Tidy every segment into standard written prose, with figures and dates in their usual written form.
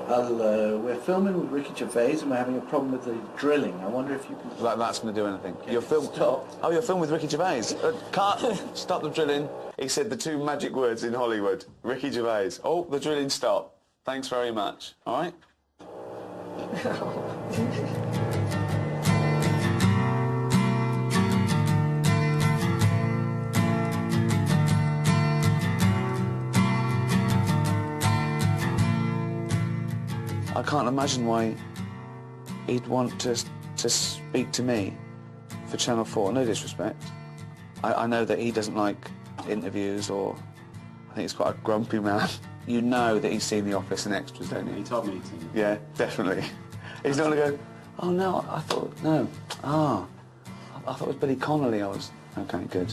Hello, we're filming with Ricky Gervais and we're having a problem with the drilling. I wonder if you can... That's going to do anything. You're Stop. Oh, you're filming with Ricky Gervais. Cut. Stop the drilling. He said the two magic words in Hollywood. Ricky Gervais. Oh, the drilling stopped. Thanks very much. All right? I can't imagine why he'd want to speak to me for Channel 4. No disrespect. I know that he doesn't like interviews, or I think he's quite a grumpy man. You know that he's seen The Office and Extras, don't you? He told me he'd seen it. Yeah, definitely. He's not going to go, oh no, I thought, no. I thought it was Billy Connolly. I was, okay, good.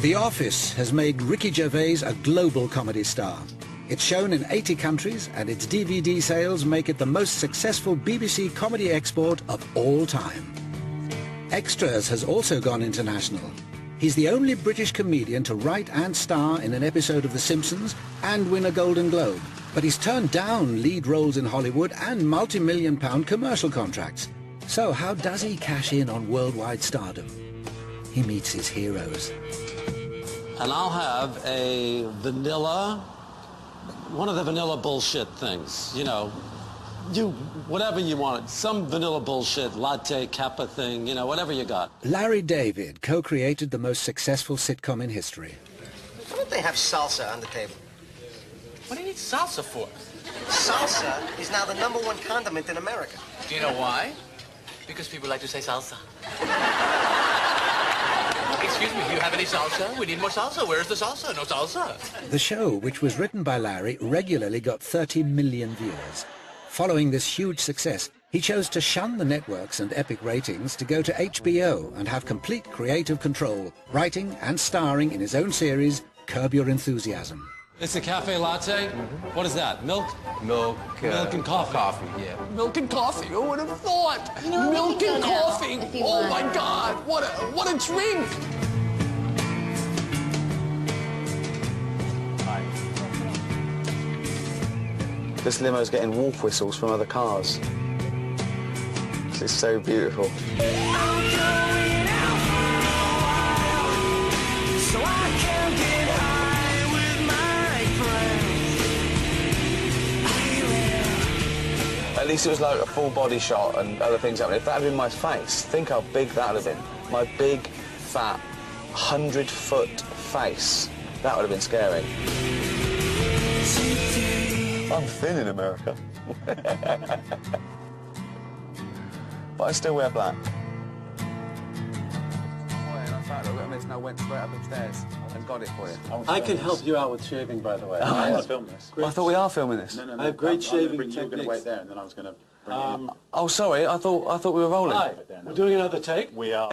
The Office has made Ricky Gervais a global comedy star. It's shown in 80 countries, and its DVD sales make it the most successful BBC comedy export of all time. Extras has also gone international. He's the only British comedian to write and star in an episode of The Simpsons and win a Golden Globe. But he's turned down lead roles in Hollywood and multi-million-pound commercial contracts. So how does he cash in on worldwide stardom? He meets his heroes. And I'll have a vanilla... one of the vanilla bullshit things, you know, whatever you want, some vanilla bullshit, latte, kappa thing, you know, whatever you got. Larry David co-created the most successful sitcom in history. Why don't they have salsa on the table? What do you need salsa for? Salsa is now the #1 condiment in America. Do you know why? Because people like to say salsa. Excuse me, do you have any salsa? We need more salsa. Where's the salsa? No salsa. The show, which was written by Larry, regularly got 30 million viewers. Following this huge success, he chose to shun the networks and epic ratings to go to HBO and have complete creative control, writing and starring in his own series, Curb Your Enthusiasm. It's a cafe latte? Mm-hmm. What is that, milk? Milk and coffee. Coffee, yeah. Milk and coffee, who would have thought? You know, milk and coffee, oh my want. God, what a drink! This limo's getting wolf whistles from other cars. This is so beautiful. At least it was like a full body shot and other things happening. If that had been my face, think how big that would have been. My big, fat, 100-foot face. That would have been scary. I'm thin in America. But I still wear black. I went straight up upstairs and got it for you. I can help you out with shaving, by the way. I want to film this. I thought we are filming this. No. I have great shaving You were going to techniques. wait there, and then I was going to bring it in. Oh, sorry. I thought we were rolling. Hi, we're doing another take? We are.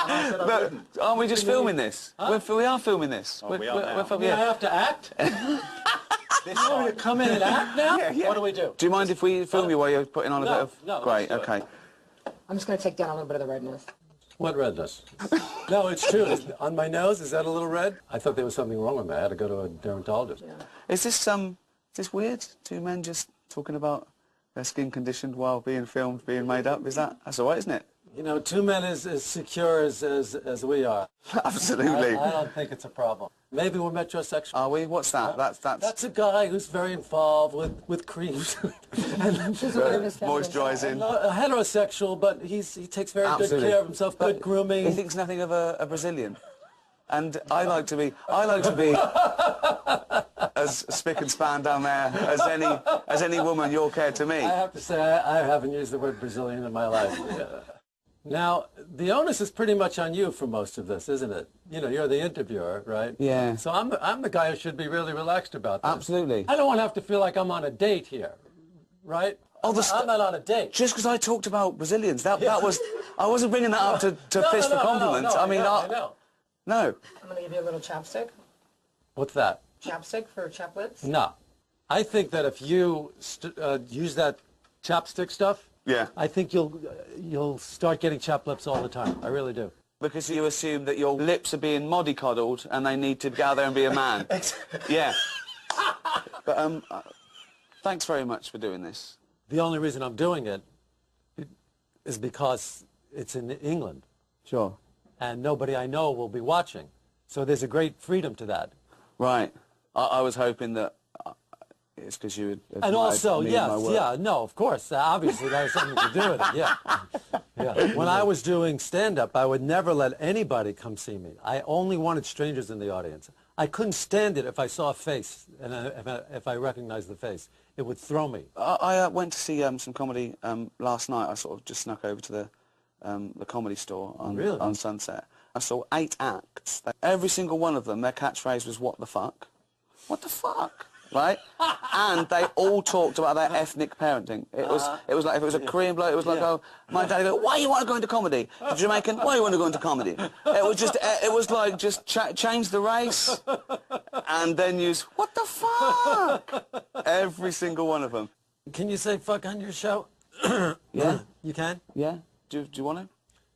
But aren't we just filming this? Huh? We are filming this. Oh, we are now. I have to act? You want me to come in and act now? Yeah. What do we do? Do you mind if we film you while you're putting on a bit of... No, Great, let's do it. okay. I'm just going to take down a little bit of the redness. What redness? No, it's true. On my nose, is that a little red? I thought there was something wrong with me. I had to go to a dermatologist. Yeah. Is this weird? Two men just talking about their skin condition while being filmed, being made up? That's all right, isn't it? You know, two men as secure as we are. Absolutely. I don't think it's a problem. Maybe we're metrosexual. Are we? What's that? That's a guy who's very involved with creams. and moisturising. Heterosexual, but he takes very Absolutely. good care of himself, But good grooming. He thinks nothing of a Brazilian. And I like to be as spick and span down there as any woman you're cared to me. I have to say, I haven't used the word Brazilian in my life. Yeah. Now, the onus is pretty much on you for most of this, isn't it? You know, you're the interviewer, right? Yeah. So I'm the guy who should be really relaxed about this. Absolutely. I don't want to have to feel like I'm on a date here, right? I'm not on a date. Just because I talked about Brazilians, that was... I wasn't bringing that up to fist for compliments. No, I mean, I know. No. I'm going to give you a little chapstick. What's that? Chapstick for chaplets? No. I think that if you use that chapstick stuff, Yeah. I think you'll start getting chapped lips all the time. I really do. Because you assume that your lips are being mollycoddled and they need to go out there and be a man. Yeah. But thanks very much for doing this. The only reason I'm doing it is because it's in England. Sure. And nobody I know will be watching. So there's a great freedom to that. Right. I was hoping that it's because you had And also, me and yes, my work. yeah, no, of course. Obviously, that has something to do with it, yeah. Yeah. When I was doing stand-up, I would never let anybody come see me. I only wanted strangers in the audience. I couldn't stand it if I saw a face, and if I recognized the face. It would throw me. I went to see some comedy last night. I sort of just snuck over to the comedy store on Sunset. I saw 8 acts. Every single one of them, their catchphrase was, "What the fuck?" What the fuck? Right? And they all talked about their ethnic parenting. It was like, if it was a Korean bloke, it was like, oh, my dad would go, "Why you want to go into comedy?" The Jamaican, "Why you want to go into comedy?" It was like, just change the race and then use, "What the fuck?" Every single one of them. Can you say fuck on your show? Yeah. You can? Yeah. Do you want to?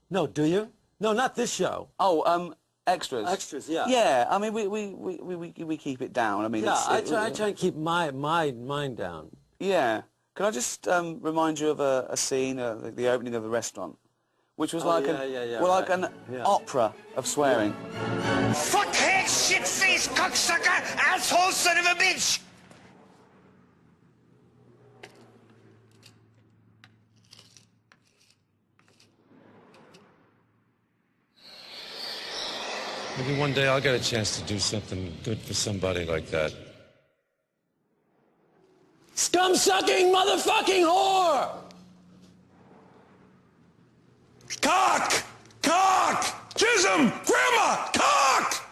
No, do you? No, not this show. Oh, extras. Extras, yeah. Yeah, I mean, we keep it down. I mean, Yeah, I try and keep my mind down. Yeah. Can I just remind you of a scene, the opening of the restaurant, which was like an opera of swearing. Fuckhead, shit-faced cocksucker, asshole son of a bitch! Maybe one day I'll get a chance to do something good for somebody like that. Scum-sucking motherfucking whore! Cock! Cock! Chisholm! Grandma! Cock!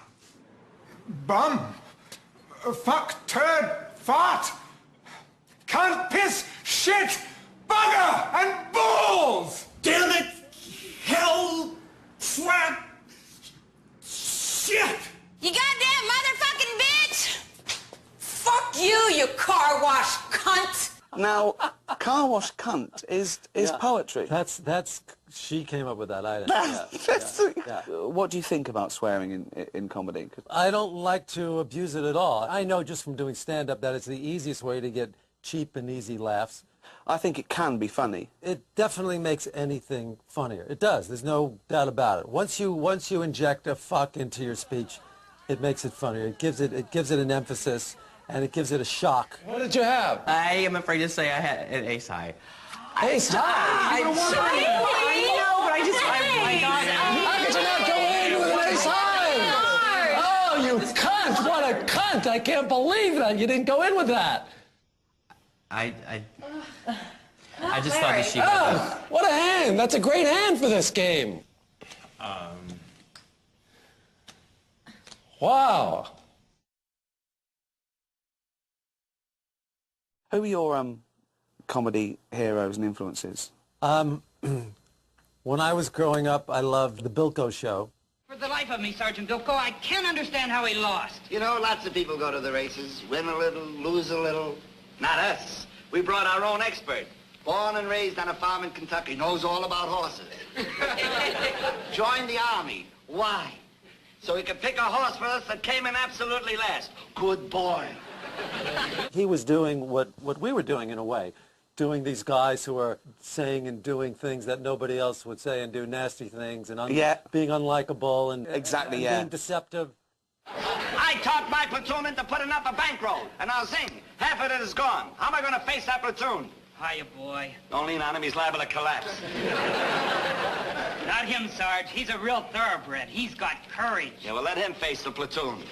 Bum. Fuck, turd, fart. Cunt, piss, shit, bugger, and balls! Damn it! Hell! Swat! Shit! You goddamn motherfucking bitch! Fuck you, you car wash cunt! Now, car wash cunt is poetry. That's she came up with that item. What do you think about swearing in comedy? I don't like to abuse it at all. I know just from doing stand-up that it's the easiest way to get cheap and easy laughs. I think it can be funny. It definitely makes anything funnier. It does. There's no doubt about it. Once you inject a fuck into your speech, it makes it funnier. It gives it an emphasis, and it gives it a shock. What did you have? I am afraid to say I had an ace high. Ace high? I know, but I got it. How could you not go in with an ace high? Oh, you cunt! What a cunt! I can't believe that you didn't go in with that. I just thought that she had What a hand! That's a great hand for this game. Wow. Who are your comedy heroes and influences? When I was growing up, I loved the Bilko Show. For the life of me, Sergeant Bilko, I can't understand how he lost. You know, lots of people go to the races, win a little, lose a little. Not us. We brought our own expert. Born and raised on a farm in Kentucky, knows all about horses. Joined the Army. Why? So he could pick a horse for us that came in absolutely last. Good boy. He was doing what we were doing in a way. Doing these guys who are saying and doing things that nobody else would say and do nasty things and being unlikable and being deceptive. I talked my platoon into putting up a bankroll, and I'll zing. Half of it is gone. How am I going to face that platoon? Hiya, boy. Don't lean on him, he's liable to collapse. Not him, Sarge. He's a real thoroughbred. He's got courage. Yeah, well, let him face the platoon.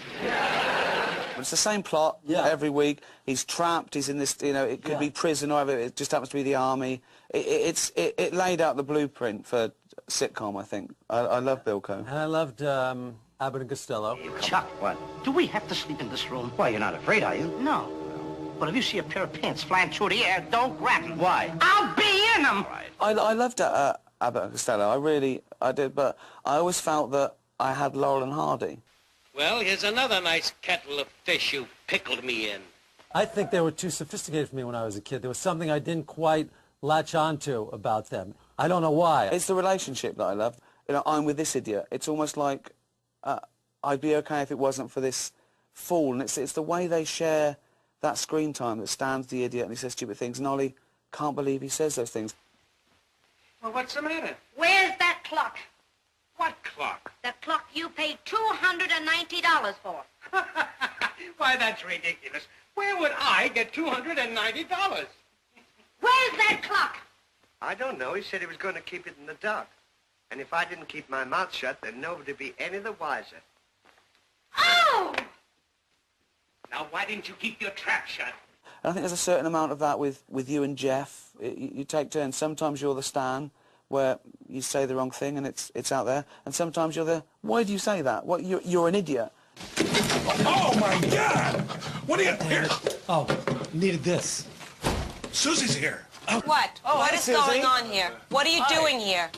It's the same plot every week. He's trapped, he's in this, it could be prison or whatever, it just happens to be the army. It laid out the blueprint for sitcom, I think. I love Bilko. And I loved Abbott and Costello. Chuck, what? Do we have to sleep in this room? Why, you're not afraid, are you? No. But if you see a pair of pants flying through the air, don't grab them. Why? I'll be in them! Right. I loved Abbott and Costello. I did, but I always felt that I had Laurel and Hardy. Well, here's another nice kettle of fish you pickled me in. I think they were too sophisticated for me when I was a kid. There was something I didn't quite latch onto about them. I don't know why. It's the relationship that I love. you know, I'm with this idiot. It's almost like I'd be okay if it wasn't for this fool. And it's the way they share that screen time that Stan's the idiot and he says stupid things, and Ollie can't believe he says those things. Well, what's the matter? Where's that clock? What clock? The clock you paid $290 for. Why, that's ridiculous. Where would I get $290? Where's that clock? I don't know. He said he was going to keep it in the dark. And if I didn't keep my mouth shut, then nobody'd be any the wiser. Oh! Now, why didn't you keep your trap shut? And I think there's a certain amount of that with you and Jeff. You take turns. Sometimes you're the Stan, where you say the wrong thing and it's out there. And sometimes you're the, why do you say that? What, you're an idiot. Oh, my God! What are you... Here! Oh, needed this. Susie's here. What? Oh, What hi, is Susie. going on here? What are you doing here?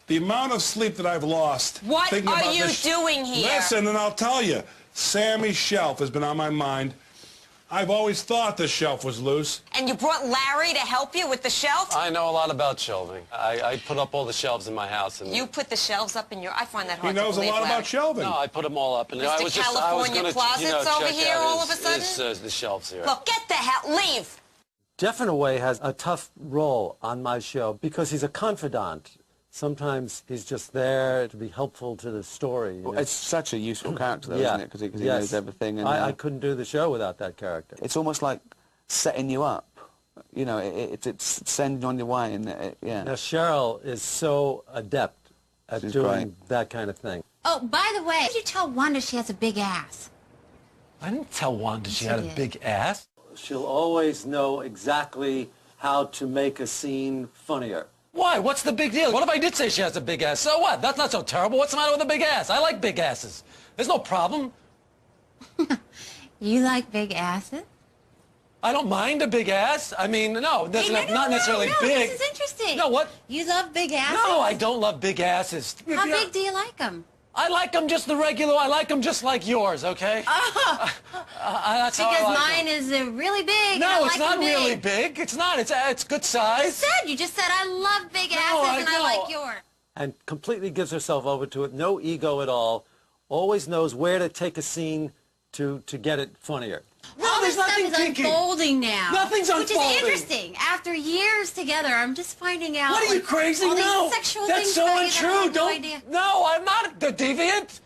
The amount of sleep that I've lost... What thinking are about you this... doing here? Listen, and I'll tell you. Sammy's shelf has been on my mind. I've always thought the shelf was loose. And you brought Larry to help you with the shelf? I know a lot about shelving. I put up all the shelves in my house. And You put the shelves up in your... I find that He hard to knows a believe, lot Larry. about shelving. No, I put them all up. And Mr. I was California gonna, Closets over check here out all of a sudden? the shelves here. Look, get the hell... Leave! Jeff, in a way, has a tough role on my show because he's a confidant. Sometimes he's just there to be helpful to the story. Well, it's such a useful character, though, Yeah. isn't it? Because he knows everything. And, I couldn't do the show without that character. It's almost like setting you up. You know, it's sending you on your way. And yeah. Now, Cheryl is so adept at She's doing great. that kind of thing. Oh, by the way, did you tell Wanda she has a big ass? I didn't tell Wanda she Yes, had you a did. big ass. She'll always know exactly how to make a scene funnier. Why? What's the big deal? What if I did say she has a big ass? So what? That's not so terrible. What's the matter with a big ass? I like big asses. There's no problem. You like big asses? I don't mind a big ass. I mean, no, that's Hey, not necessarily big. This is interesting. No, what? You love big asses? No, I don't love big asses. How big do you like them? I like them just the regular. I like them just like yours, okay? Oh, That's how I because like 'em. mine is really big. No, I it's like not 'em big. really big. It's not. It's good size. You just said I love big asses I and I know. like yours. And completely gives herself over to it. No ego at all. Always knows where to take a scene to get it funnier. All there's this stuff nothing is kinky. unfolding now. Nothing's Which unfolding. is interesting. After years together, I'm just finding out. What are you like, crazy? all these No, sexual that's things so about you that I untrue. had no Don't. idea. No, I'm not the deviant.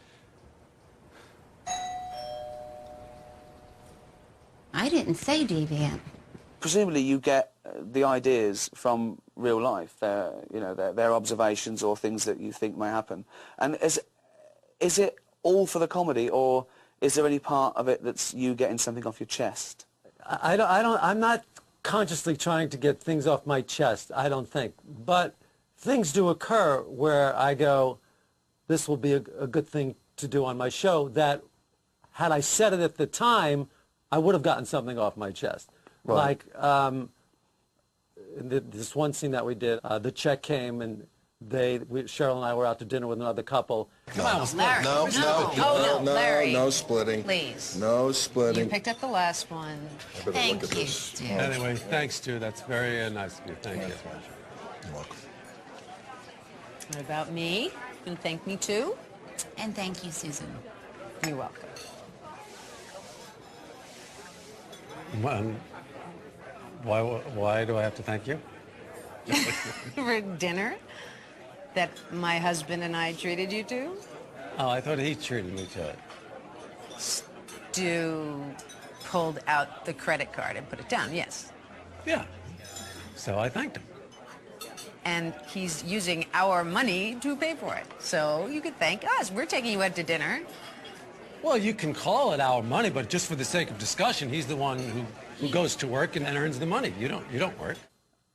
I didn't say deviant. Presumably you get the ideas from real life, their observations or things that you think may happen. And is it all for the comedy, or is there any part of it that's you getting something off your chest? I'm not consciously trying to get things off my chest, I don't think. But things do occur where I go, this will be a good thing to do on my show, that had I said it at the time, I would have gotten something off my chest. Right. Like this one scene that we did, the check came and Cheryl and I were out to dinner with another couple. Come on, Larry. No, Larry. no splitting. Please. No splitting. You picked up the last one. I better Thank look at you, this. Stu. Anyway, thanks, Stu. That's very nice of you. Thank you. You're welcome. What about me? And thank me too. And thank you, Susan. You're welcome. Why do I have to thank you? For dinner that my husband and I treated you to? Oh, I thought he treated me to it. Stu pulled out the credit card and put it down, yes. Yeah. So I thanked him. And he's using our money to pay for it. So you could thank us. We're taking you out to dinner. Well, you can call it our money, but just for the sake of discussion, he's the one who goes to work and earns the money. You don't work.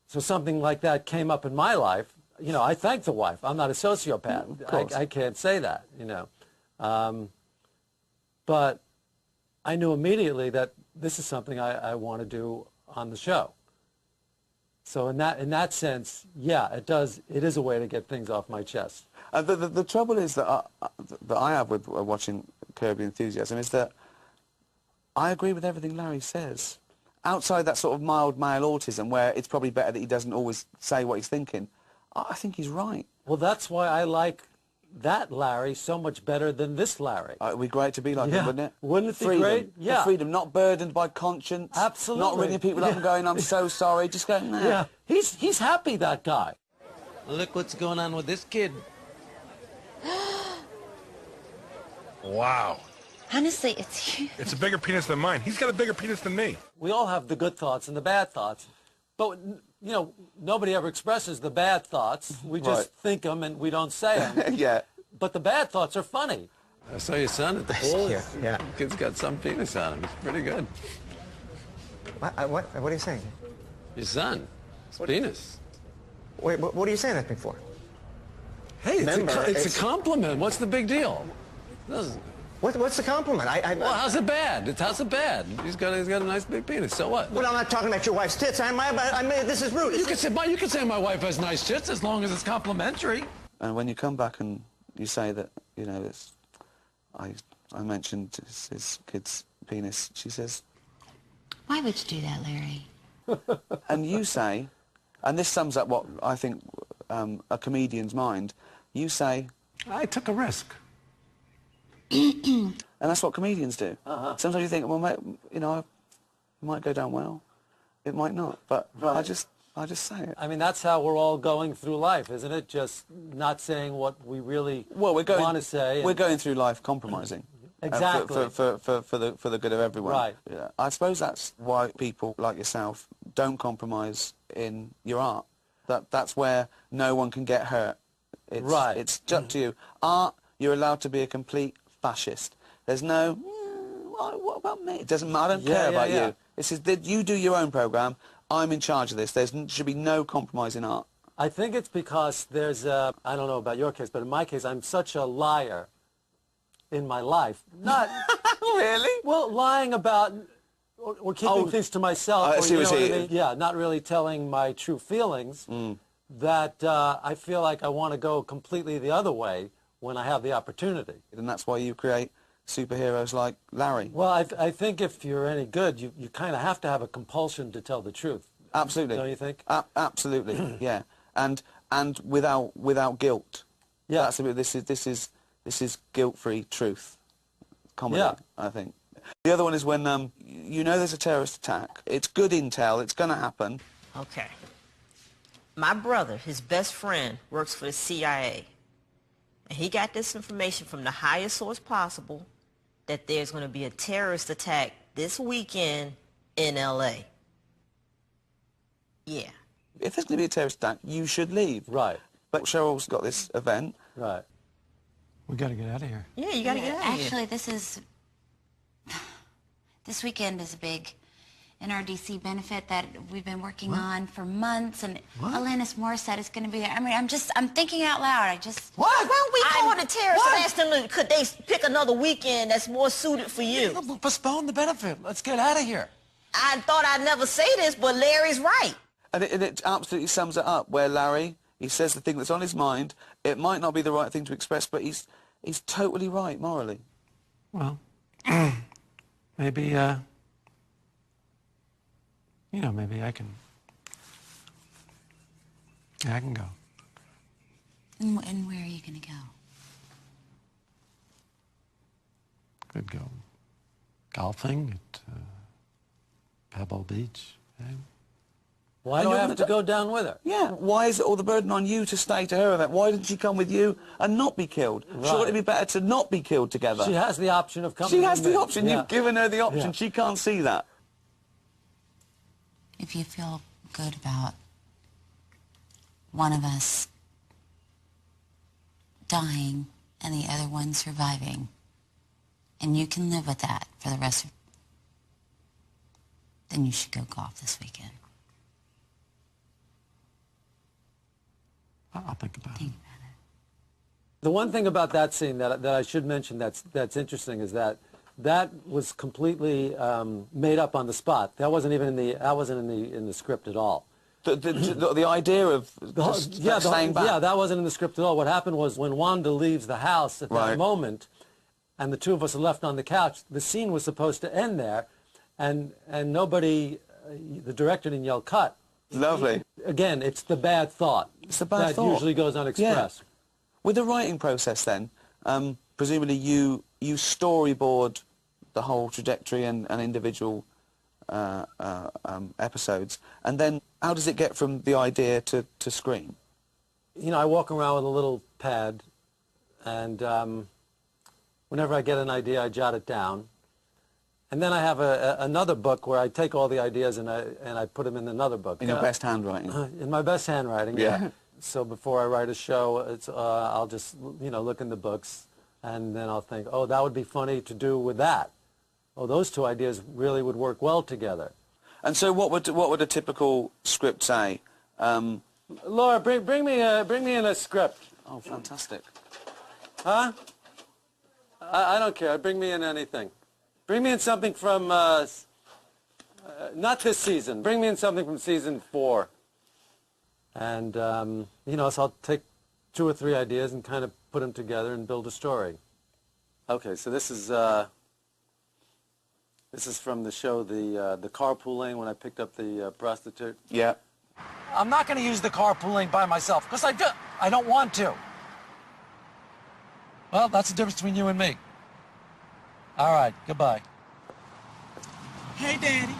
So something like that came up in my life. You know, I thank the wife. I'm not a sociopath. I can't say that, you know. But I knew immediately that this is something I want to do on the show. So in that sense, yeah, it is a way to get things off my chest. The trouble is that I have with watching Curb Your Enthusiasm is that I agree with everything Larry says. Outside that sort of mild male autism where it's probably better that he doesn't always say what he's thinking, I think he's right. Well, that's why I like that Larry so much better than this Larry. It'd be great to be like him, wouldn't it? Wouldn't it be Freedom. great? The Yeah. freedom, not burdened by conscience. Absolutely. Not ringing people up and going, I'm so sorry. Just going, nah. Yeah, he's happy, that guy. Look what's going on with this kid. Wow. Honestly, it's huge. It's a bigger penis than mine. He's got a bigger penis than me. We all have the good thoughts and the bad thoughts, but you know, nobody ever expresses the bad thoughts. We just think them and we don't say them. Yeah. But the bad thoughts are funny. I saw your son at the pool. Yeah. Kid's got some penis on him. It's pretty good. What are you saying? Your son. His penis. Wait, what are you saying that thing for? Hey, it's a compliment. What's the big deal? What's the compliment? Well, how's it bad? How's it bad? He's got a nice big penis. So what? Well, I'm not talking about your wife's tits. I mean, this is rude. You can say my wife has nice tits as long as it's complimentary. And when you come back and you say that, you know, I mentioned his kid's penis, she says, Why would you do that, Larry? and you say, and this sums up what I think a comedian's mind, you say, I took a risk. And that's what comedians do. Sometimes you think, well, mate, you know, it might go down well, it might not, but I just say it. I mean, that's how we're all going through life, isn't it? Just not saying what we really want to say. We're going through life compromising. Exactly. For the good of everyone. Right. Yeah. I suppose that's why people like yourself don't compromise in your art. That's where no one can get hurt. It's up to you. Art, you're allowed to be a complete fascist. There's no, what about me? It doesn't matter. I don't care about you. This is that you do your own program. I'm in charge of this. There should be no compromise in art. I think it's because there's I don't know about your case, but in my case, I'm such a liar in my life. Not really. Well, lying about or keeping things to myself. I see what you mean? Yeah, not really telling my true feelings. That I feel like I want to go completely the other way when I have the opportunity. And that's why you create superheroes like Larry. Well, I think if you're any good, you kind of have to have a compulsion to tell the truth. Absolutely. Don't you think? Absolutely. Yeah. And without guilt. Yeah. This is guilt-free truth. Comedy, I think. The other one is when you know there's a terrorist attack. It's good intel. It's going to happen. Okay. My brother, his best friend, works for the CIA. And he got this information from the highest source possible that there's going to be a terrorist attack this weekend in L.A. Yeah. If there's going to be a terrorist attack, you should leave. Right. But Cheryl's got this event. Right. We got to get out of here. Yeah, you got to get out of here. Actually, this weekend is a big NRDC benefit that we've been working on for months, and Alanis Morissette is going to be there. I mean, I'm thinking out loud. Why don't we call it a terrorist and ask them, could they pick another weekend that's more suited for you? No, postpone the benefit. Let's get out of here. I thought I'd never say this, but Larry's right. And it absolutely sums it up, where Larry, he says the thing that's on his mind. It might not be the right thing to express, but he's totally right morally. Well, maybe, you know, maybe I can go. And where are you going to go? Could go golfing at Pebble Beach. Right? Why do I have to go down with her? Yeah, why is it all the burden on you to stay to her event? Why didn't she come with you and not be killed? Right. Surely it'd be better to not be killed together. She has the option of coming. She has with the me. option. Yeah. You've given her the option. Yeah. She can't see that. If you feel good about one of us dying and the other one surviving, and you can live with that for the rest of, then you should go golf this weekend. I'll think about it. The one thing about that scene that I should mention that's interesting is that was completely made up on the spot. That wasn't even in the script at all. The idea of staying back. Yeah, that wasn't in the script at all. What happened was when Wanda leaves the house at that moment, and the two of us are left on the couch, the scene was supposed to end there, and nobody, the director didn't yell cut. Lovely. Again, it's the bad thought. It's the bad thought. That usually goes unexpressed. Yeah. With the writing process then, presumably you storyboard the whole trajectory and individual episodes, and then how does it get from the idea to screen? You know, I walk around with a little pad, and whenever I get an idea, I jot it down. And then I have another book where I take all the ideas and I put them in another book. In your best handwriting? In my best handwriting, yeah. So before I write a show, I'll just, you know, look in the books, and then I'll think, oh, that would be funny to do with that. Oh, those two ideas really would work well together. And so what would a typical script say? Laura, bring me in a script. Oh, fantastic. Huh? I don't care. Bring me in anything. Bring me in something from, not this season. Bring me in something from season 4. And, you know, so I'll take 2 or 3 ideas and kind of put them together and build a story. Okay, so this is from the show, the carpooling, when I picked up the prostitute. Yeah. I'm not going to use the carpooling by myself, because I don't want to. Well, that's the difference between you and me. All right, goodbye. Hey, Daddy,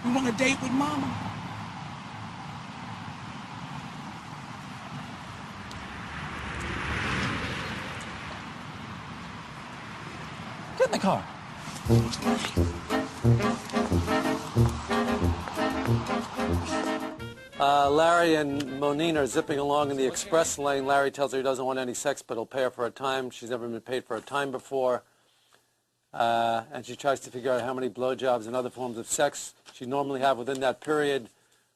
you want a date with Mama? Get in the car. Larry and Monine are zipping along in the express lane. Larry tells her he doesn't want any sex, but he'll pay her for a time. She's never been paid for a time before. And she tries to figure out how many blowjobs and other forms of sex she'd normally have within that period,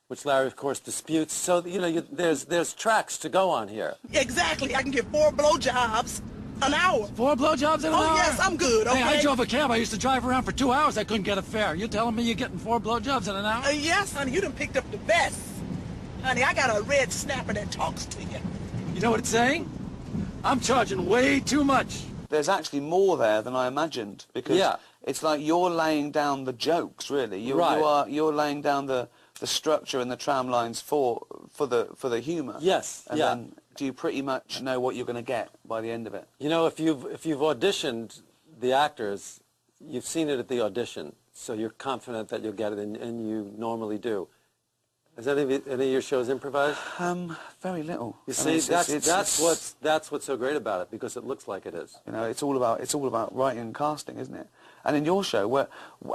which Larry, of course, disputes. So, you know, there's tracks to go on here. Exactly. I can get 4 blowjobs an hour. 4 blowjobs in an hour? Oh, yes, I'm good, okay? Hey, I drove a cab. I used to drive around for 2 hours. I couldn't get a fare. You telling me you're getting 4 blowjobs in an hour? Yes, honey, you done picked up the best. Honey, I got a red snapper that talks to you. You know what it's saying? I'm charging way too much. There's actually more there than I imagined, because it's like you're laying down the jokes, really. You're laying down the structure and the tram lines for the humour. Yes. And then do you pretty much know what you're going to get by the end of it? You know, if you've auditioned the actors, you've seen it at the audition, so you're confident that you'll get it, and you normally do. Is any of your shows improvised? Very little. You see, that's what's so great about it, because it looks like it is. You know, it's all about writing and casting, isn't it? And in your show,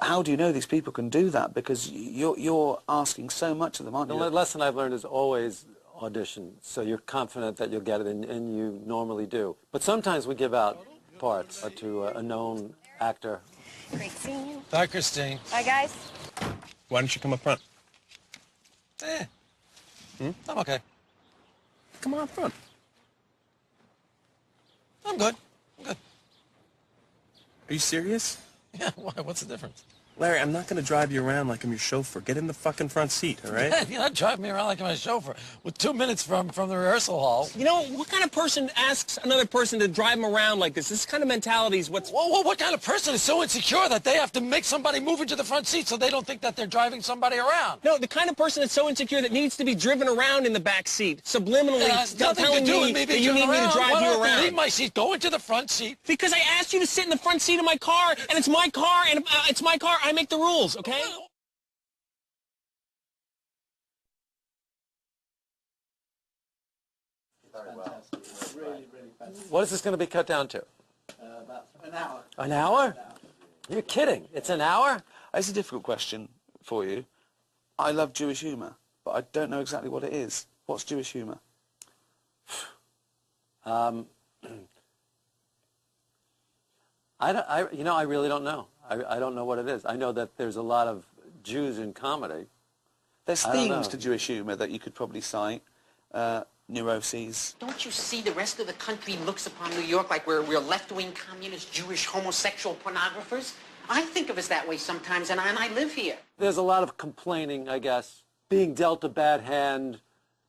how do you know these people can do that? Because you're asking so much of them, aren't you? The lesson I've learned is always audition, so you're confident that you'll get it, and you normally do. But sometimes we give out parts to a known actor. Great seeing you. Bye, Christine. Bye, guys. Why don't you come up front? I'm okay. Come on up front. I'm good. I'm good. Are you serious? Yeah, why? What's the difference? Larry, I'm not going to drive you around like I'm your chauffeur. Get in the fucking front seat, all right? You're not driving me around like I'm a chauffeur. With 2 minutes from the rehearsal hall. You know, what kind of person asks another person to drive them around like this? This kind of mentality is what's... Well, what kind of person is so insecure that they have to make somebody move into the front seat so they don't think that they're driving somebody around? No, the kind of person that's so insecure that needs to be driven around in the back seat, subliminally telling me that you need me to drive you around. Leave my seat. Go into the front seat. Because I asked you to sit in the front seat of my car, and it's my car, and it's my car. I make the rules, okay? What is this going to be cut down to? About an hour. An hour? You're kidding. It's an hour? It's a difficult question for you. I love Jewish humour, but I don't know exactly what it is. What's Jewish humour? I really don't know. I don't know what it is. I know that there's a lot of Jews in comedy. There's themes to Jewish humour that you could probably cite. Neuroses. Don't you see the rest of the country looks upon New York like we're left-wing communist, Jewish, homosexual pornographers? I think of us that way sometimes, and I live here. There's a lot of complaining, I guess. Being dealt a bad hand.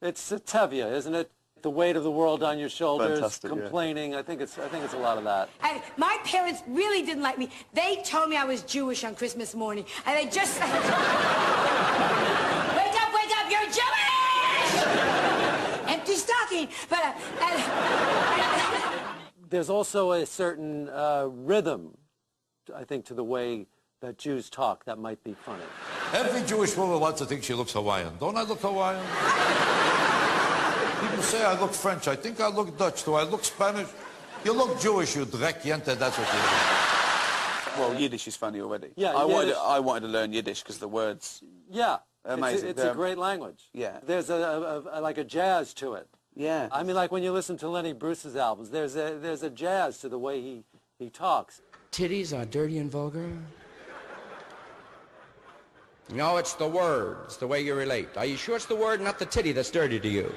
It's tevya, isn't it? The weight of the world on your shoulders. Fantastic, complaining. Yeah. I think it's a lot of that. And my parents really didn't like me. They told me I was Jewish on Christmas morning, and they just... Wake up, you're Jewish! Empty stocking. mean, but There's also a certain rhythm, I think, to the way that Jews talk that might be funny. Every Jewish woman wants to think she looks Hawaiian. Don't I look Hawaiian? People say I look French. I think I look Dutch. Do I look Spanish? You look Jewish, you dreck jente, that's what you do. Well, Yiddish is funny already. Yeah, I Yiddish. wanted to learn Yiddish because the words... Yeah. Amazing. It's a great language. Yeah. There's like a jazz to it. Yeah. I mean, like when you listen to Lenny Bruce's albums, there's a jazz to the way he talks. Titties are dirty and vulgar? No, it's the word. It's the way you relate. Are you sure it's the word, not the titty, that's dirty to you?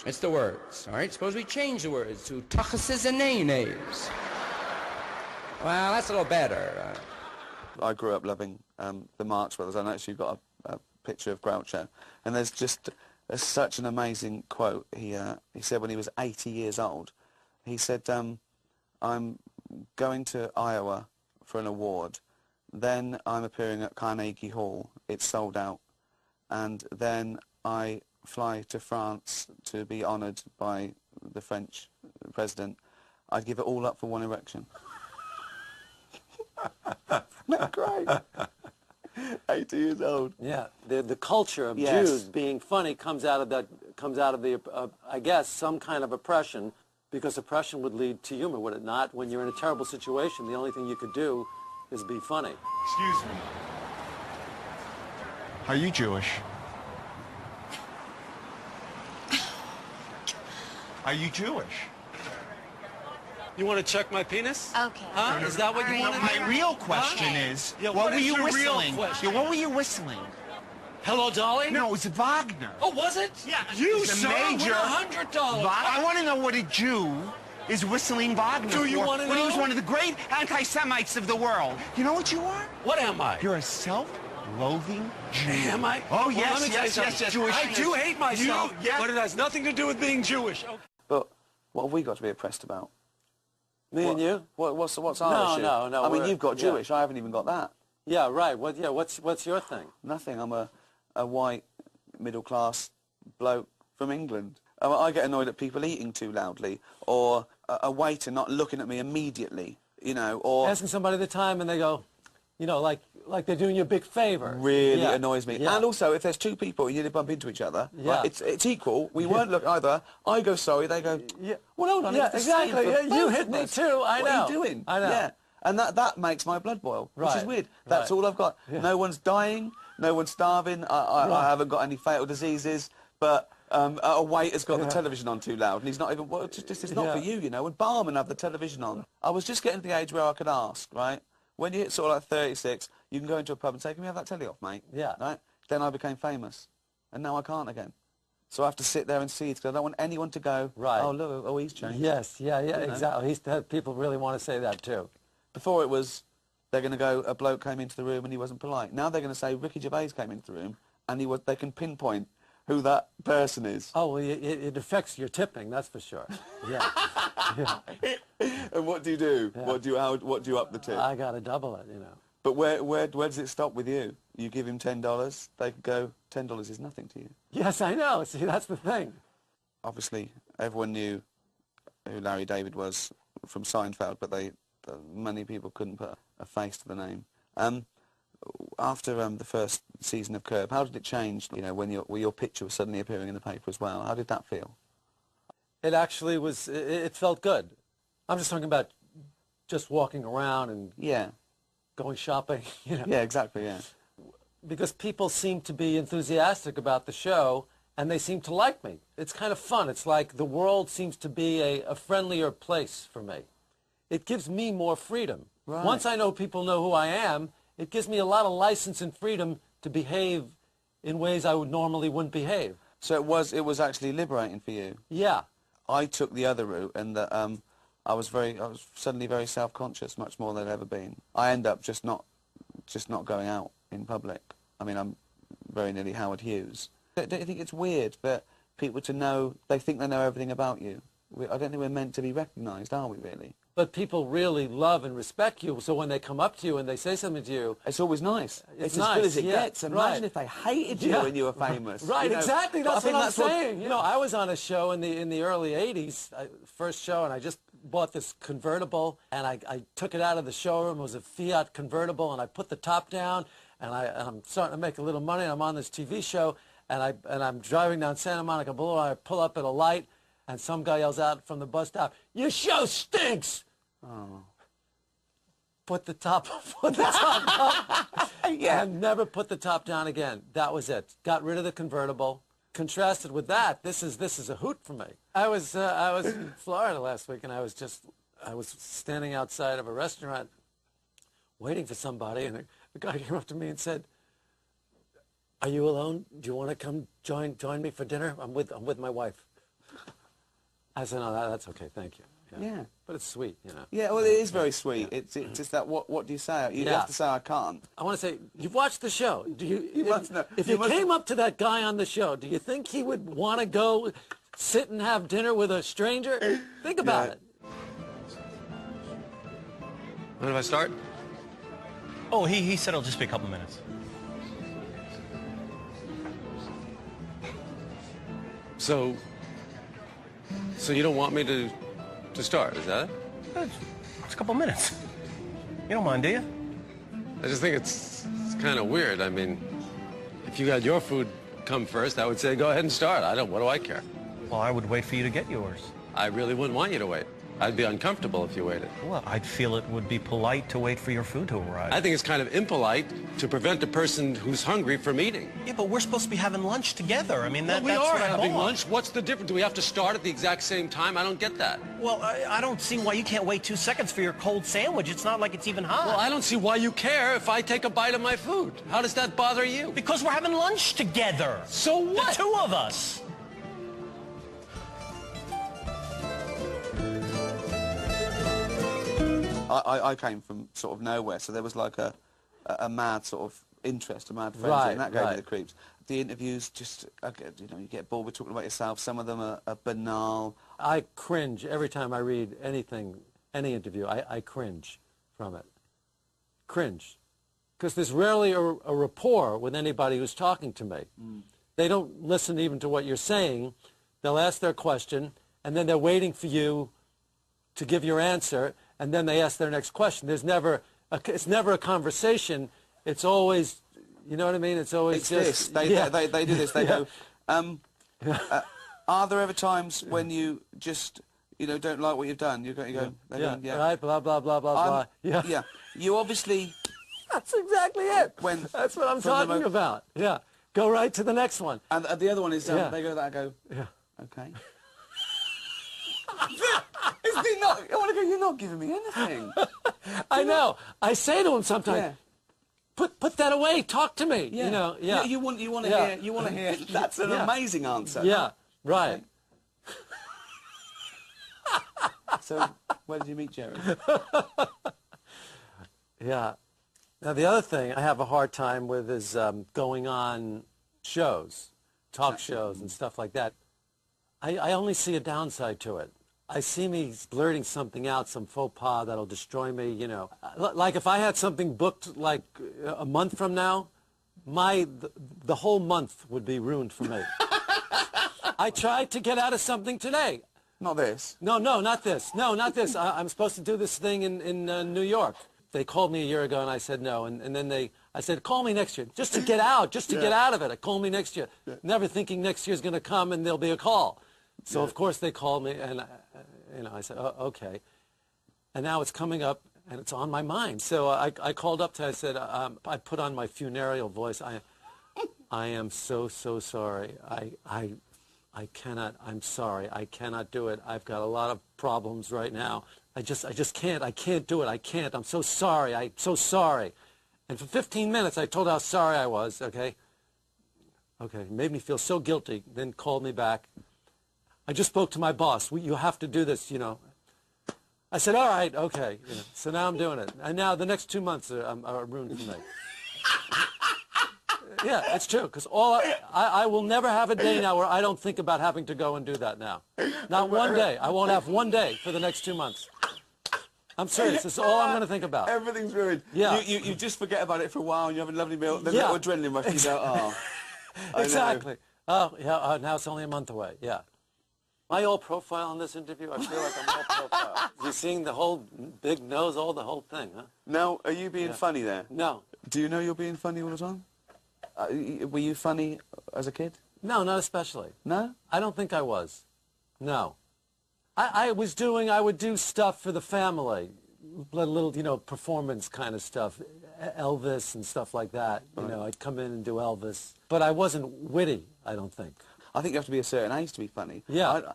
It's the words, all right? Suppose we change the words to tuchuses and nay-nays. Well, that's a little better. I grew up loving the Marx Brothers. I noticed you've got a picture of Groucho, and there's such an amazing quote. He said when he was 80 years old, he said, I'm going to Iowa for an award, then I'm appearing at Carnegie Hall, it's sold out, and then I fly to France to be honoured by the French president. I'd give it all up for one erection. Not great. 80 years old. Yeah, the culture of Yes. Jews being funny comes out of the I guess some kind of oppression, because oppression would lead to humor, would it not? When you're in a terrible situation, the only thing you could do is be funny. Excuse me. Are you Jewish? Are you Jewish? You want to check my penis? Okay. Huh? Is that what you want to do? My real question is, Yeah, what were is you your real whistling? question? Yeah, what were you whistling? Hello, Dolly? No, it was Wagner. Oh, was it? Yeah, You, it's a sir, major win $100. I want to know what a Jew is whistling Wagner Do you for wanna when he know? was one of the great anti-Semites of the world. You know what you are? What am I? You're a self-loathing Jew. Am I? Oh, Well, yes, let me tell you yes, something. yes, yes. Jewish. I Jewishness. do hate myself, You- yeah. but it has nothing to do with being Jewish. Okay. But what have we got to be oppressed about? Me and you? What's our No, issue? no, no, I mean, we're- you've got yeah. Jewish. I haven't even got that. Yeah, right. What's your thing? Nothing. I'm a white, middle-class bloke from England. I get annoyed at people eating too loudly, or a waiter not looking at me immediately, you know, or... Asking somebody the time and they go, you know, like they're doing you a big favor. Really Yeah. annoys me. Yeah. And also, if there's two people and you bump into each other, Yeah. right, it's equal. We weren't looking either. I go sorry, they go, Yeah. well, hold on. Yeah, it's the same exactly. for Yeah, you both hit of me us. too. I What know. are you doing? I know. Yeah. And that makes my blood boil, which is Right. weird. That's Right. all I've got. Yeah. No one's dying. No one's starving. I haven't got any fatal diseases. But a waiter's got the television on too loud, and he's not even... Well, it's not for you, you know. And barmen have the television on. I was just getting to the age where I could ask, right? When you hit sort of like 36, you can go into a pub and say, can we have that telly off, mate? Yeah. Right? Then I became famous. And now I can't again. So I have to sit there and see it, because I don't want anyone to go, Right. oh, look, oh, he's changed. Yes, yeah, You know? exactly. People really want to say that too. Before it was, they're going to go, a bloke came into the room and he wasn't polite. Now they're going to say, Ricky Gervais came into the room and they can pinpoint who that person is. Oh, well, it affects your tipping, that's for sure. Yeah. Yeah. And what do you do? Yeah. What do you up the tip? I got to double it, you know. But where does it stop with you? You give him $10, they could go, $10 is nothing to you. Yes, I know. See, that's the thing. Obviously, everyone knew who Larry David was from Seinfeld, but many people couldn't put a face to the name. After the first season of Curb, how did it change, you know, when your picture was suddenly appearing in the paper as well? How did that feel? It actually was, it felt good. I'm just talking about just walking around and Yeah. going shopping, you know. Yeah, exactly, yeah. Because people seem to be enthusiastic about the show, and they seem to like me. It's kind of fun. It's like the world seems to be a friendlier place for me. It gives me more freedom. Right. Once I know people know who I am, it gives me a lot of license and freedom to behave in ways I normally wouldn't behave. So it was actually liberating for you? Yeah. I took the other route, and that I was suddenly very self-conscious, much more than I'd ever been. I end up just not going out in public. I mean, I'm very nearly Howard Hughes. Don't you think it's weird for people to know, they think they know everything about you? I don't think we're meant to be recognised, are we really? But people really love and respect you, so when they come up to you and they say something to you... It's always nice. It's nice, as good as it yeah, gets. Imagine right. if they hated you when you were famous. Right, You know, exactly. but I That's think what I'm that's what- saying. You know, I was on a show in the early 80s, first show, and I just bought this convertible, and I took it out of the showroom. It was a Fiat convertible, and I put the top down, and I'm starting to make a little money. I'm on this TV show, and I'm driving down Santa Monica Boulevard. I pull up at a light, and some guy yells out from the bus stop, "Your show stinks!" Oh. Put the top up. Yeah. And never put the top down again. That was it. Got rid of the convertible. Contrasted with that, this is a hoot for me. I was in Florida last week, and I was standing outside of a restaurant waiting for somebody, and the guy came up to me and said, "Are you alone? Do you want to come join me for dinner? I'm with my wife." I said, "No, that's okay, thank you." Yeah. But it's sweet, you know. Yeah, well, it is very sweet. It's just that, what do you say? You have to say, I can't. I want to say, you've watched the show. Do you? If You you must- came up to that guy on the show, do you think he would want to go sit and have dinner with a stranger? Think about it. When do I start? Oh, he said it'll just be a couple minutes. So you don't want me to start, is that it? It's a couple minutes. You don't mind, do you? I just think it's kind of weird. I mean, if you got your food come first, I would say go ahead and start. What do I care? Well, I would wait for you to get yours. I really wouldn't want you to wait. I'd be uncomfortable if you waited. Well, I'd feel it would be polite to wait for your food to arrive. I think it's kind of impolite to prevent a person who's hungry from eating. Yeah, but we're supposed to be having lunch together. I mean, Well, we that's are what I having bought. lunch. What's the difference? Do we have to start at the exact same time? I don't get that. Well, I don't see why you can't wait 2 seconds for your cold sandwich. It's not like it's even hot. Well, I don't see why you care if I take a bite of my food. How does that bother you? Because we're having lunch together. So what? The two of us. I came from sort of nowhere, so there was like a mad sort of interest, a mad frenzy, Right, and that gave me right. the creeps. The interviews, just, you get bored with talking about yourself. Some of them are banal. I cringe every time I read anything, any interview. I cringe from it. Cringe. Because there's rarely a rapport with anybody who's talking to me. They don't listen even to what you're saying. They'll ask their question, and then they're waiting for you to give your answer, and then they ask their next question. It's never a conversation. It's always, you know what I mean? It's always It's just... this. They do this. They Yeah. go, are there ever times when you just, don't like what you've done? You go, they're going, yeah. Right, blah, blah, blah, blah, blah. Yeah. You obviously... That's exactly it. That's what I'm talking about. Yeah. Go right to the next one. And the other one is, Yeah. they go to that, I go, Yeah. okay. I want to go, you're not giving me anything. I know. I say to him sometimes, Yeah. put that away. Talk to me. Yeah. You know. Yeah. You want to Yeah. hear. That's an Yeah. amazing answer. Yeah. Right. So, where did you meet Jerry? Yeah. Now the other thing I have a hard time with is going on shows, talk shows and stuff like that. I only see a downside to it. I see me blurting something out, some faux pas that'll destroy me, Like if I had something booked like a month from now, the whole month would be ruined for me. I tried to get out of something today. Not this. No, not this. No, not this. I'm supposed to do this thing in New York. They called me a year ago, and I said no. And then I said, call me next year, just to get out, get out of it. Call me next year, never thinking next year's going to come and there'll be a call. So of course they called me, and I said, oh, okay. And now it's coming up, and it's on my mind. So I called up to, I said, I put on my funereal voice. I am so sorry. I cannot. I'm sorry. I cannot do it. I've got a lot of problems right now. I just can't. I can't do it. I can't. I'm so sorry. I'm so sorry. And for 15 minutes, I told how sorry I was. Okay. Made me feel so guilty. Then called me back. I just spoke to my boss. You have to do this. I said, all right. Okay. So now I'm doing it. And now the next 2 months are ruined for me. Yeah, it's true. Because I will never have a day now where I don't think about having to go and do that now. Not one day. I won't have one day for the next 2 months. I'm serious. This is all I'm going to think about. Everything's ruined. Yeah. You just forget about it for a while, and you have a lovely meal. Then Yeah. little adrenaline rush. You go, oh. I know. Exactly. Oh, yeah. Now it's only a month away. Yeah. Am I all profile in this interview? I feel like I'm all profile. You're seeing the whole big nose, the whole thing, huh? Now, are you being funny there? No. Do you know you're being funny all the time? Were you funny as a kid? No, not especially. No? I don't think I was. No. I would do stuff for the family, little, you know, performance kind of stuff, Elvis and stuff like that. You know, I'd come in and do Elvis. But I wasn't witty, I don't think. I think you have to be a certain age to be funny. Yeah.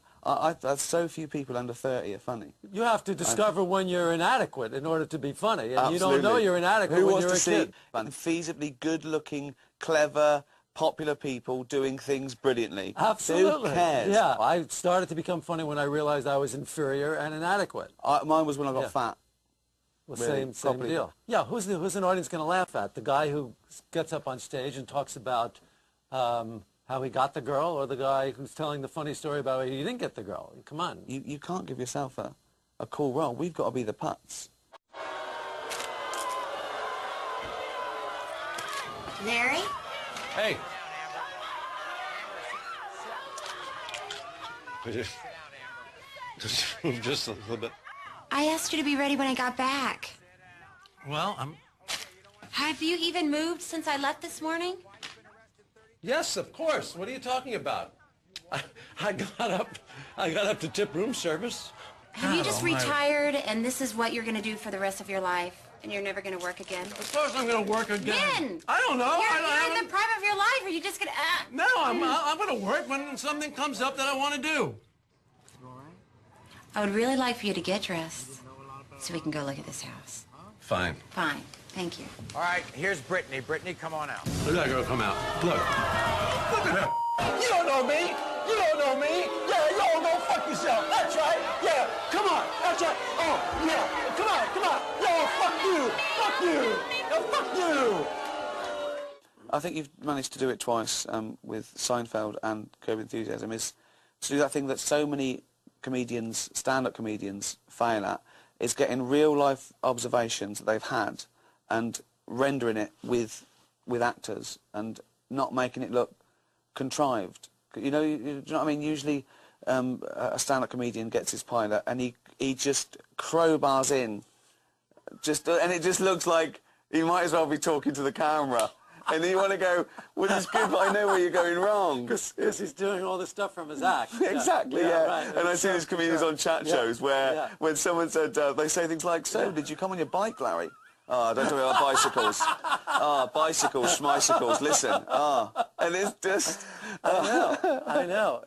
So few people under 30 are funny. You have to discover when you're inadequate in order to be funny. And Absolutely. you don't know you're inadequate when you're a kid. Feasibly good-looking, clever, popular people doing things brilliantly. Absolutely. Who cares? Yeah. I started to become funny when I realized I was inferior and inadequate. Mine was when I got fat. Well, Really, same deal. Yeah, who's an audience going to laugh at? The guy who gets up on stage and talks about how he got the girl, or the guy who's telling the funny story about how he didn't get the girl? Come on. You can't give yourself a cool role. We've got to be the putz. Larry? Hey. Just a little bit. I asked you to be ready when I got back. Well, Have you even moved since I left this morning? Yes, of course. What are you talking about? I got up to tip room service. Have you just retired and this is what you're going to do for the rest of your life? And you're never going to work again? Of course I'm going to work again. When? I don't know. You're in the prime of your life. Are you just going to... No, I'm going to work when something comes up that I want to do. I would really like for you to get dressed so we can go look at this house. Fine. Fine. Thank you. All right, here's Brittany. Brittany, come on out. Look at that girl come out. Look. Look at her. You don't know me. You don't know me. Yeah, you all go fuck yourself. That's right. Yeah, come on. That's right. Oh, yeah. Come on, come on. Yo, fuck you. Fuck you. Yo, fuck you. I think you've managed to do it twice with Seinfeld and Curb Enthusiasm, is to do that thing that so many comedians, stand-up comedians, fail at, is getting real-life observations that they've had and rendering it with actors and not making it look contrived. You know what I mean? Usually a stand-up comedian gets his pilot and he just crowbars in, and it just looks like he might as well be talking to the camera. And then you want to go, well, it's good, but I know where you're going wrong. Because he's doing all this stuff from his act. Exactly, yeah. Right. And I see these comedians on chat shows where when someone said, they say things like, so, did you come on your bike, Larry? Oh, don't talk about bicycles. Bicycles, schmicycles, listen. And it's just... I know.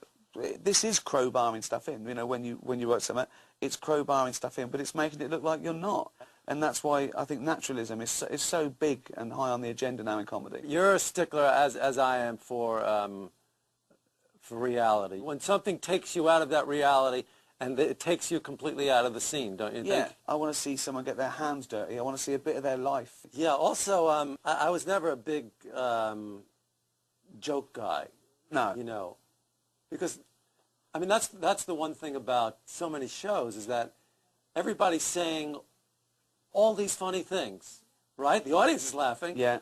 This is crowbarring stuff in, you know, when you work something, it's crowbarring stuff in, but it's making it look like you're not. And that's why I think naturalism is so big and high on the agenda now in comedy. You're a stickler, as I am, for reality. When something takes you out of that reality, and it takes you completely out of the scene, don't you think? Yeah, I want to see someone get their hands dirty. I want to see a bit of their life. Yeah, also, I was never a big joke guy. No. You know, because, I mean, that's the one thing about so many shows, is that everybody's saying all these funny things, right? The audience is laughing. Yeah.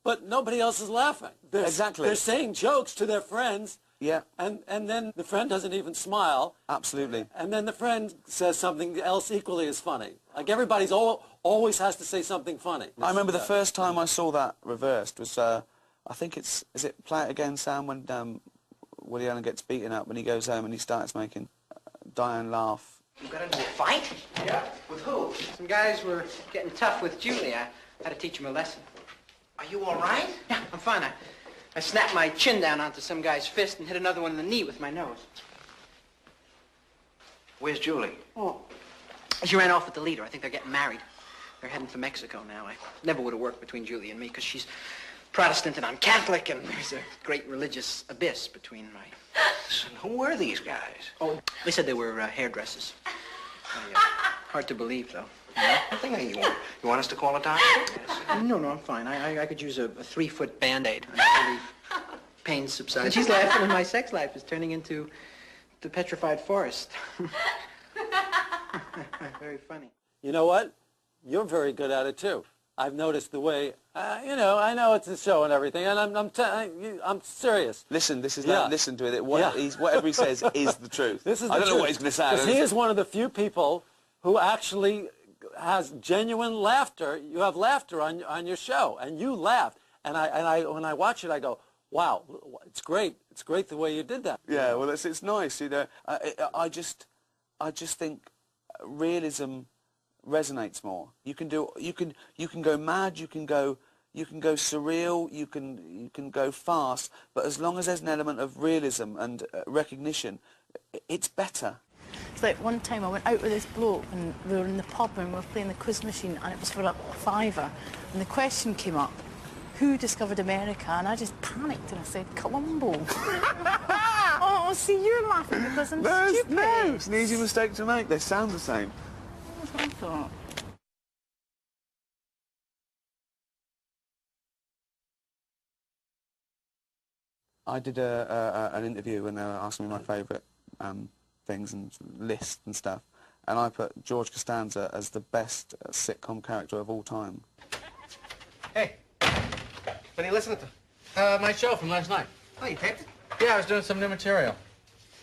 But nobody else is laughing. Exactly. They're saying jokes to their friends. Yeah. And then the friend doesn't even smile. Absolutely. And then the friend says something else equally as funny. Like everybody's always has to say something funny. I remember the first time I saw that reversed was, I think is it Play It Again, Sam, when Woody Allen gets beaten up when he goes home and he starts making Diane laugh. You got into a fight? Yeah. With who? Some guys were getting tough with Julie. I had to teach them a lesson. Are you all right? Yeah, I'm fine. I snapped my chin down onto some guy's fist and hit another one in the knee with my nose. Where's Julie? Oh. She ran off with the leader. I think they're getting married. They're heading for Mexico now. I never would have worked between Julie and me because she's Protestant and I'm Catholic, and there's a great religious abyss between my... Listen, who were these guys? Oh, they said they were hairdressers. Hard to believe, though. You want us to call a doctor? No, I'm fine. I could use a 3-foot Band-Aid. I believe pain subsides. She's laughing, and my sex life is turning into the petrified forest. Very funny. You know what? You're very good at it too. I've noticed the way, you know, I know it's a show and everything, and I'm serious. Listen, this is Yeah. listen to it. Whatever he says is the truth. This is I the don't know what truth. he's going to say. Because he is one of the few people who actually has genuine laughter. You have laughter on your show, and you laugh. And when I watch it, I go, wow, it's great. It's great the way you did that. Yeah, well, it's nice, you know. I just think realism resonates more. You can go mad, you can go surreal, you can go fast, but as long as there's an element of realism and recognition, it's better. It's like one time I went out with this bloke and we were in the pub and we were playing the quiz machine and it was for a £5 and the question came up, who discovered America? And I just panicked and I said, Colombo. Oh, see, you're laughing because I'm stupid. No, it's an easy mistake to make. They sound the same. That's what I thought. I did an interview and they were asking me my favourite things and lists and stuff, and I put George Costanza as the best sitcom character of all time. Hey, what are you listening to? My show from last night. Oh, you taped it? Yeah, I was doing some new material.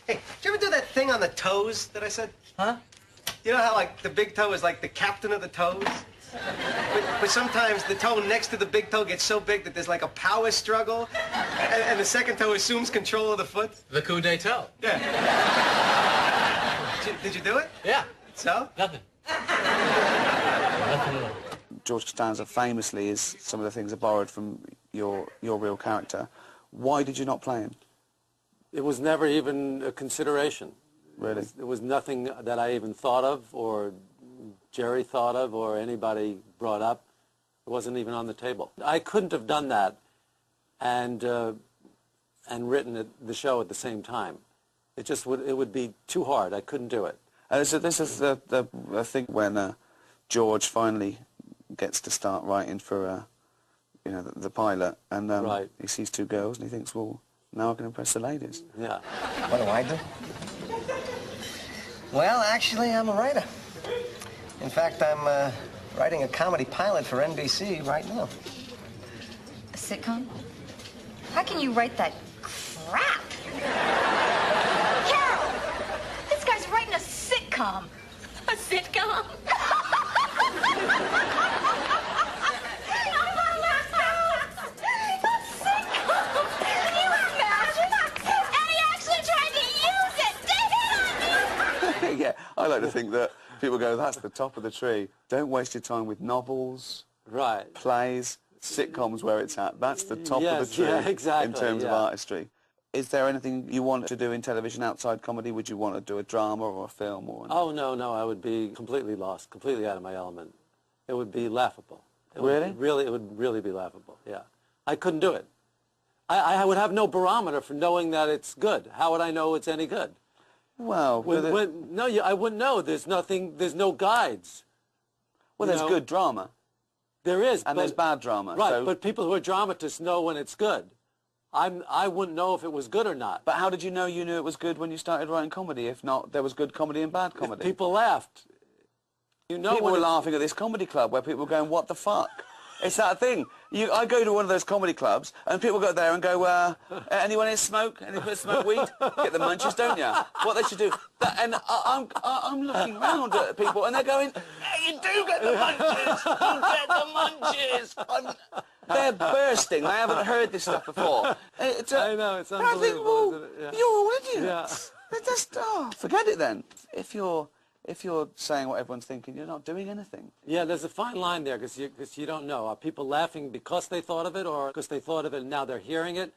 Hey, did you ever do that thing on the toes that I said? Huh? You know how, like, the big toe is like the captain of the toes? But sometimes the toe next to the big toe gets so big that there's like a power struggle, and the second toe assumes control of the foot. The coup d'etat. Yeah. Did you do it? Yeah. So? Nothing. Nothing at all. George Costanza famously is some of the things are borrowed from your real character. Why did you not play him? It was never even a consideration. Really? It was nothing that I even thought of or Jerry thought of or anybody brought up. It wasn't even on the table. I couldn't have done that and written the show at the same time. It would be too hard. I couldn't do it. So this is the thing when George finally gets to start writing for you know, the pilot, and right. He sees two girls and he thinks, well, now I can impress the ladies. Yeah. What do I do? Well, actually, I'm a writer. In fact, I'm writing a comedy pilot for NBC right now. A sitcom? How can you write that crap? Carol! This guy's writing a sitcom. A sitcom? Yeah, I like to think that people go, that's the top of the tree. Don't waste your time with novels, right? Plays, sitcoms where it's at. That's the top of the tree exactly, in terms of artistry. Is there anything you want to do in television outside comedy? Would you want to do a drama or a film? Oh, no, I would be completely lost, completely out of my element. It would be laughable. It would really be laughable, yeah. I couldn't do it. I would have no barometer for knowing that it's good. How would I know it's any good? Well, I wouldn't know. There's no guides. Well, there's good drama. There is. And there's bad drama. Right, so... but people who are dramatists know when it's good. I wouldn't know if it was good or not. But how did you know it was good when you started writing comedy? If not, there was good comedy and bad comedy. If people laughed. You know, people were laughing at this comedy club where people were going, what the fuck? It's that thing. I go to one of those comedy clubs and people go there and go, anyone here smoke? Anyone smoke weed? Get the munchies, don't you? What they should do. And I'm looking round at people and they're going, hey, you do get the munchies! You get the munchies! They're bursting. I haven't heard this stuff before. I know, it's unbelievable, isn't it? Yeah. You're all idiots. Yeah. Just, forget it then. If you're saying what everyone's thinking, you're not doing anything. Yeah, there's a fine line there because you don't know. Are people laughing because they thought of it or because they thought of it and now they're hearing it?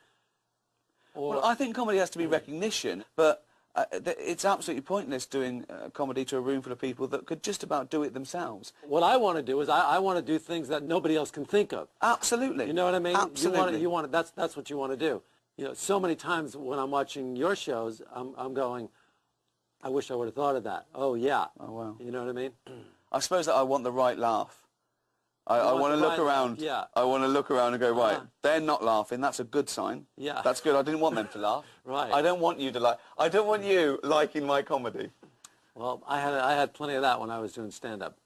Or... Well, I think comedy has to be recognition, but it's absolutely pointless doing comedy to a room full of people that could just about do it themselves. What I want to do is I want to do things that nobody else can think of. Absolutely. You know what I mean? Absolutely. That's what you want to do. You know, so many times when I'm watching your shows, I'm going, I wish I would have thought of that. Oh, yeah. Oh, wow. You know what I mean? I suppose that I want the right laugh. I want to look around. Yeah. I want to look around and go, right, they're not laughing. That's a good sign. Yeah. That's good. I didn't want them to laugh. Right. I don't want you to like. I don't want you liking my comedy. Well, I had plenty of that when I was doing stand-up.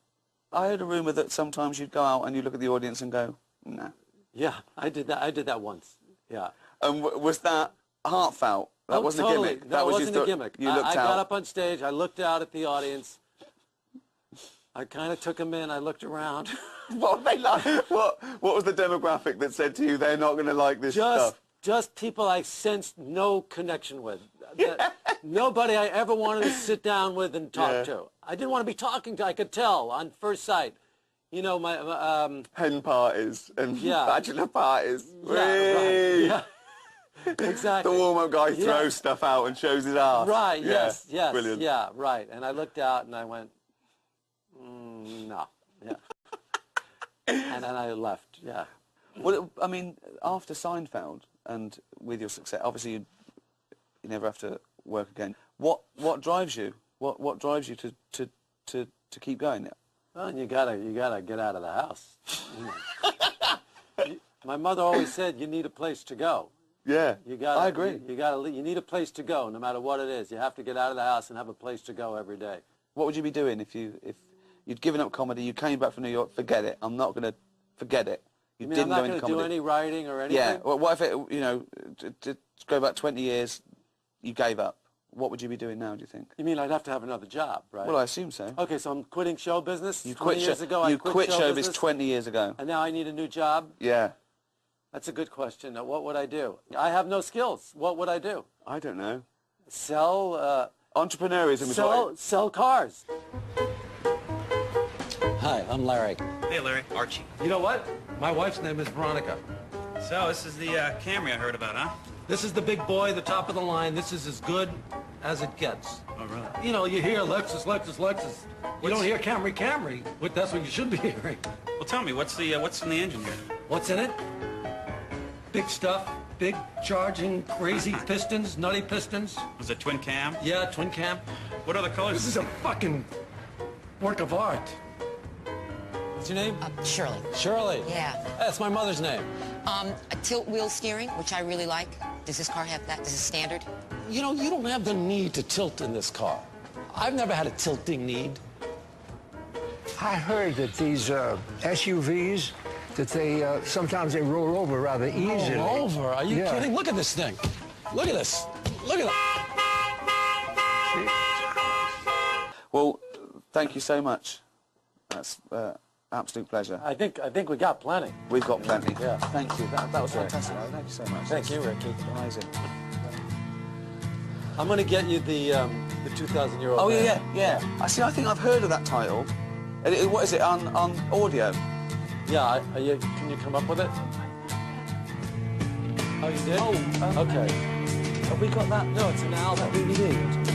I heard a rumour that sometimes you'd go out and you look at the audience and go, nah. Yeah, I did that once. Yeah. And was that heartfelt? That wasn't totally. a gimmick. No, that it was wasn't just a gimmick. You looked I out. got up on stage. I looked out at the audience. I kind of took them in. I looked around. What were they like? What was the demographic that said to you they're not going to like this stuff? Just people I sensed no connection with. Nobody I ever wanted to sit down with and talk to. I didn't want to be talking to. I could tell on first sight. You know, my hen parties and bachelor parties. Yeah, right. Yeah. Exactly. The warm-up guy throws stuff out and shows his ass. Right. Yeah. Yes. Brilliant. Yeah. Right. And I looked out and I went, no. Yeah. And then I left. Yeah. Well, I mean, after Seinfeld and with your success, obviously you never have to work again. What drives you? What drives you to keep going? Well, you gotta get out of the house. My mother always said you need a place to go. Yeah, I agree. You need a place to go, no matter what it is. You have to get out of the house and have a place to go every day. What would you be doing if you'd given up comedy, you came back from New York? Forget it. I'm not going to forget it. You mean I'm not going to do any writing or anything? Yeah. Well, what if it, to go back 20 years, you gave up? What would you be doing now, do you think? You mean I'd have to have another job, right? Well, I assume so. Okay, so I'm quitting show business. You 20 years ago, I quit show showbiz business, 20 years ago. and now I need a new job? Yeah. That's a good question. Now, what would I do? I have no skills. What would I do? I don't know. Sell... Entrepreneurism is what... Sell cars. Hi, I'm Larry. Hey, Larry. Archie. You know what? My wife's name is Veronica. So, this is the Camry I heard about, huh? This is the big boy, the top of the line. This is as good as it gets. Oh, really? You know, you hear Lexus, Lexus, Lexus. You don't hear Camry, Camry. But that's what you should be hearing. Well, tell me, what's in the engine here? What's in it? Big stuff, big charging, crazy pistons, nutty pistons. Was it twin cam? Yeah, twin cam. What other colors? This is a fucking work of art. What's your name? Shirley. Shirley? Yeah. That's my mother's name. A tilt wheel steering, which I really like. Does this car have that? Is it standard? You know, you don't have the need to tilt in this car. I've never had a tilting need. I heard that these SUVs, that they sometimes they roll over rather easily. Roll over? Are you kidding? Look at this thing. Look at this. Look at that. Well, thank you so much. That's absolute pleasure. I think we got plenty. We've got plenty. Yeah. Thank you. That was fantastic. Thank you so much. Thank you, Ricky. Amazing. I'm going to get you the 2,000-year-old. Oh, man. yeah. I think I've heard of that title. What is it, on audio? Yeah, can you come up with it? Oh, you did? Oh, okay. Have we got that? No, it's an album. DVD.